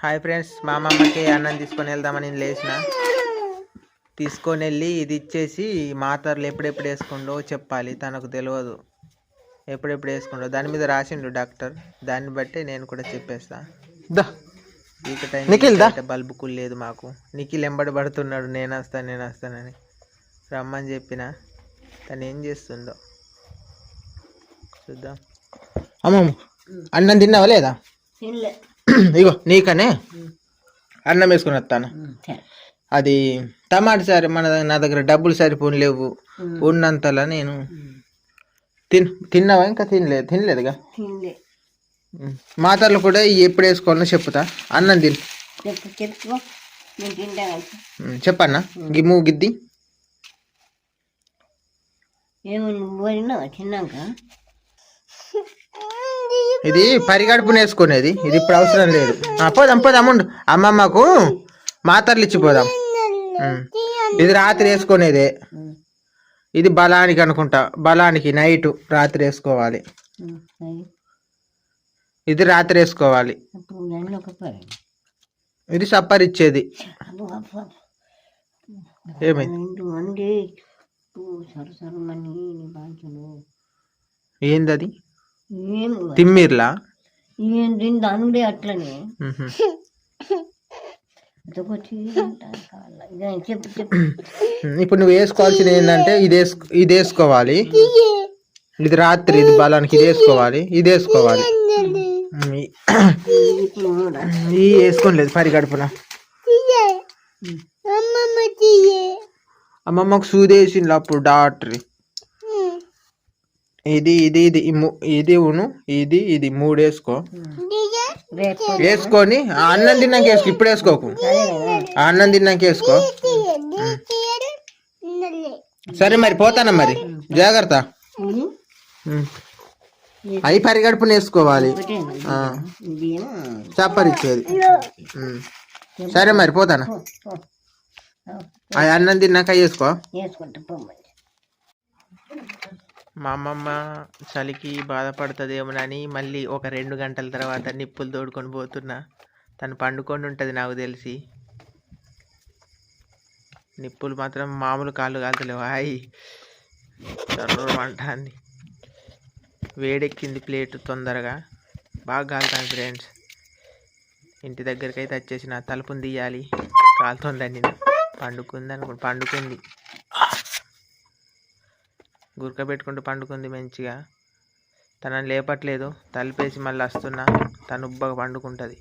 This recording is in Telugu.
హాయ్ ఫ్రెండ్స్, మా అమ్మమ్మకి అన్నం తీసుకొని వెళ్దామని లేచిన. తీసుకొని వెళ్ళి ఇది ఇచ్చేసి మాత్రలు ఎప్పుడెప్పుడు వేసుకుండో చెప్పాలి. తనకు తెలియదు ఎప్పుడెప్పుడు వేసుకుండో. దాని మీద రాసిండు డాక్టర్. దాన్ని బట్టి నేను కూడా చెప్పేస్తా. ఇక టైం బల్బు కులేదు మాకు. నిఖిల్ ఎంబడి పడుతున్నాడు, నేను వస్తానని రమ్మని చెప్పిన. తను ఏం చేస్తుందో చూద్దాం. అమ్మమ్మ అన్నం తిన్నావా లేదా? ఇగో నీకనే అన్నం వేసుకుని వస్తాను. అది టమాటా సారి నా దగ్గర డబ్బులు సరిపోని లేవు. ఉన్నంతలా నేను తిన్నావా? ఇంకా తినలేదుగా. మాతర్లు కూడా ఎప్పుడు వేసుకోవాలో చెప్పుతా. అన్నం తిని చెప్పన్నా. గిమ్ము గిద్ది ఇది పరిగడుపున వేసుకునేది. ఇది ఇప్పుడు అవసరం లేదు. పోదాం అమ్ముండు. అమ్మమ్మకు మాతర్లు ఇచ్చిపోదాం. ఇది రాత్రి వేసుకునేదే. ఇది బలానికి అనుకుంటా. బలానికి నైట్ రాత్రి వేసుకోవాలి. ఇది రాత్రి వేసుకోవాలి. ఇది సప్పర్ ఇచ్చేది. ఏమైంది? ఏంది అది? తిమ్మిర్లా? అంగడి అట్లనే ఇప్పుడు నువ్వు వేసుకోవాల్సింది ఏంటంటే ఇది వేసుకోవాలి. ఇది రాత్రి ఇది బలానికి ఇది వేసుకోవాలి. ఇది వేసుకోవాలి. ఇది వేసుకోలేదు పరిగడుపున. అమ్మమ్మకు సూదేసింది అప్పుడు డాక్టర్. ఇది ఇది ఇది ఇది ఉను ఇది ఇది మూడు వేసుకో. వేసుకొని అన్నం తిన్నాక వేసుకో. ఇప్పుడు వేసుకోకు. అన్నం తిన్నాక వేసుకో. సరే మరి పోతానా మరి. జాగ్రత్త. అవి పరిగడుపున వేసుకోవాలి. చప్పరిచ్చేది. సరే మరి పోతానా. అవి అన్నం తిన్నాక వేసుకో. మా అమ్మమ్మ చలికి బాధపడుతుందేమోనని మళ్ళీ ఒక 2 గంటల తర్వాత నిప్పులు తోడుకొని పోతున్నా. తను పండుకొని ఉంటుంది నాకు తెలిసి. నిప్పులు మాత్రం మామూలు కాళ్ళు కాలుతలేవు. హాయ్ అంటుంది. వేడెక్కింది ప్లేట్ తొందరగా. బాగా కాలుతాను ఫ్రెండ్స్. ఇంటి దగ్గరికి అయితే వచ్చేసిన. తలుపుని తీయాలి. కాలుతుందండి. పండుకుంది. గురక పెట్టుకుంటూ పండుకుంది మంచిగా. తనని లేపట్లేదు. తలుపేసి మళ్ళీ వస్తున్నా. తను ఉబ్బగా పండుకుంటుంది.